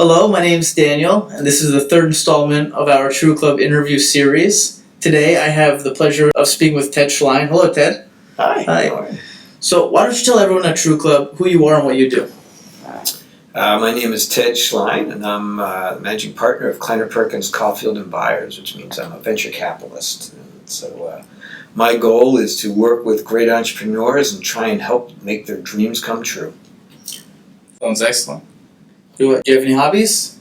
Hello, my name's Daniel, and this is the third installment of our TruClub interview series. Today I have the pleasure of speaking with Ted Schlein. Hello, Ted. Hi. Hi. So why don't you tell everyone at TruClub who you are and what you do? My name is Ted Schlein, and I'm managing partner of Kleiner Perkins Caulfield and Byers, which means I'm a venture capitalist. And so my goal is to work with great entrepreneurs and try and help make their dreams come true. Sounds excellent. Do you have any hobbies?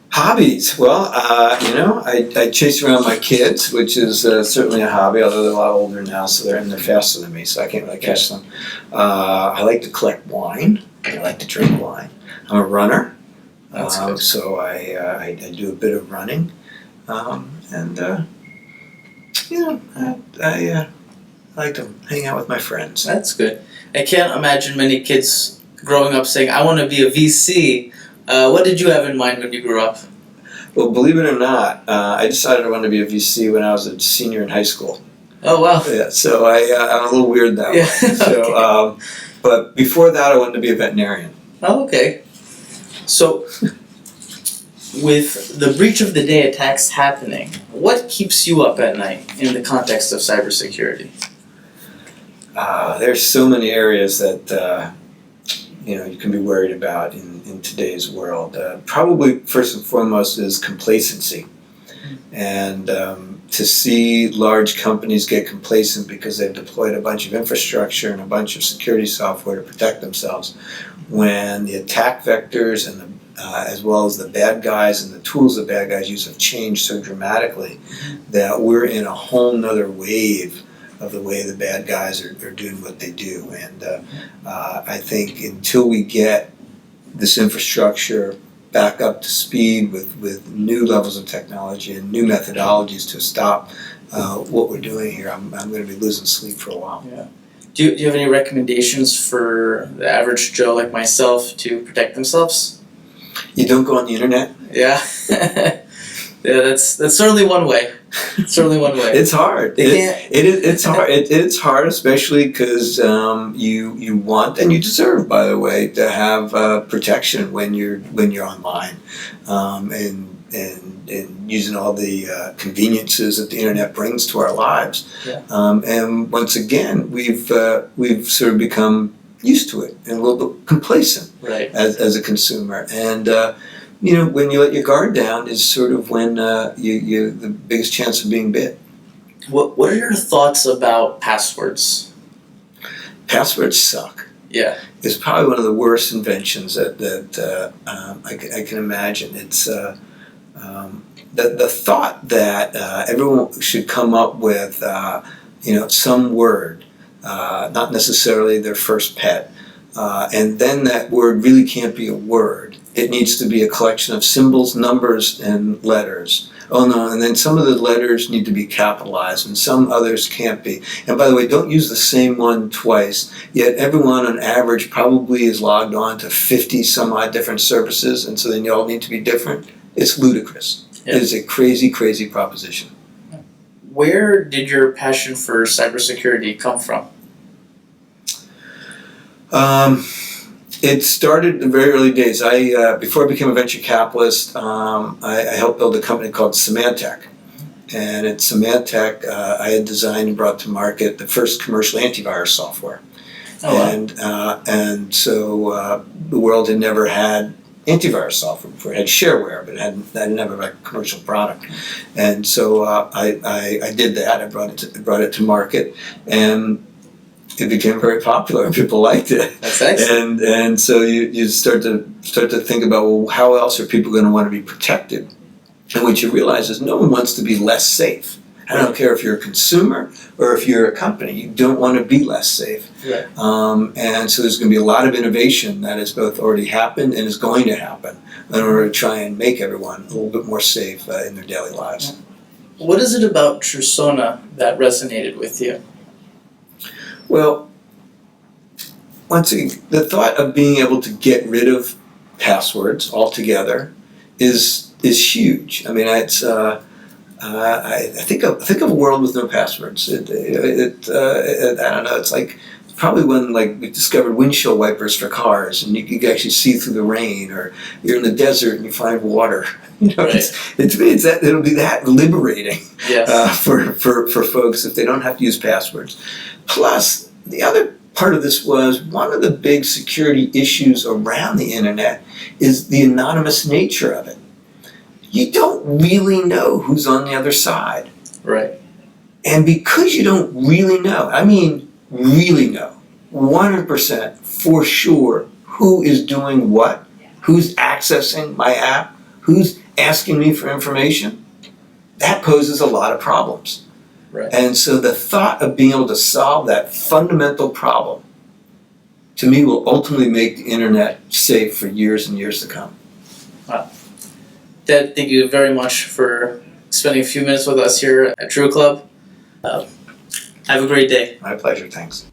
Hobbies? Well, I chase around my kids, which is certainly a hobby, although they're a lot older now, so they're faster than me, so I can't really catch them. I like to collect wine. I like to drink wine. I'm a runner, so I do a bit of running, I like to hang out with my friends. That's good. I can't imagine many kids growing up saying, I want to be a VC. What did you have in mind when you grew up? Well, believe it or not, I decided I wanted to be a VC when I was a senior in high school. Oh, wow. Yeah, so I'm a little weird that way. So, Okay. But before that, I wanted to be a veterinarian. Oh, okay. So, with the breach of the day attacks happening, what keeps you up at night in the context of cybersecurity? There's so many areas that you can be worried about in today's world. Probably first and foremost is complacency, and to see large companies get complacent because they've deployed a bunch of infrastructure and a bunch of security software to protect themselves, when the attack vectors and as well as the bad guys and the tools the bad guys use have changed so dramatically that we're in a whole nother wave of the way the bad guys are doing what they do. And I think until we get this infrastructure back up to speed with new levels of technology and new methodologies to stop what we're doing here, I'm going to be losing sleep for a while. Yeah. Do you have any recommendations for the average Joe like myself to protect themselves? You don't go on the internet? Yeah. Yeah, that's certainly one way. Certainly one way. It's hard. It's hard. It's hard, especially because you want and you deserve, by the way, to have protection when you're online, and using all the conveniences that the internet brings to our lives. Yeah. And once again, we've sort of become used to it and a little bit complacent, Right. as a consumer. And when you let your guard down is sort of when you the biggest chance of being bit. What are your thoughts about passwords? Passwords suck. Yeah. It's probably one of the worst inventions that I can imagine. It's the thought that everyone should come up with some word, not necessarily their first pet, and then that word really can't be a word. It needs to be a collection of symbols, numbers, and letters. Oh no, and then some of the letters need to be capitalized and some others can't be. And by the way, don't use the same one twice, yet everyone on average probably is logged on to 50 some odd different services, and so then you all need to be different. It's ludicrous. Yeah. It is a crazy, crazy proposition. Where did your passion for cybersecurity come from? It started in the very early days. Before I became a venture capitalist, I helped build a company called Symantec. And at Symantec, I had designed and brought to market the first commercial antivirus software. Oh, wow. And so the world had never had antivirus software before. It had shareware, but it had never had a commercial product. And so I did that. I brought it to market, and it became very popular. People liked it. That's excellent. And so you start to think about, well, how else are people going to want to be protected? And what you realize is no one wants to be less safe. I don't care if you're a consumer or if you're a company. You don't want to be less safe. Right. And so there's going to be a lot of innovation that has both already happened and is going to happen in order to try and make everyone a little bit more safe in their daily lives. What is it about Trusona that resonated with you? Well, once again, the thought of being able to get rid of passwords altogether is huge. I mean, it's I think of a world with no passwords. I don't know. It's like probably when like we discovered windshield wipers for cars, and you could actually see through the rain, or you're in the desert and you find water. You know, Right. it's that it'll be that liberating Yes. for folks if they don't have to use passwords. Plus, the other part of this was one of the big security issues around the internet is the anonymous nature of it. You don't really know who's on the other side. Right. And because you don't really know, I mean really know, 100% for sure who is doing what, who's accessing my app, who's asking me for information, that poses a lot of problems. Right. And so the thought of being able to solve that fundamental problem, to me, will ultimately make the internet safe for years and years to come. Ted, thank you very much for spending a few minutes with us here at TruClub. Have a great day. My pleasure, thanks.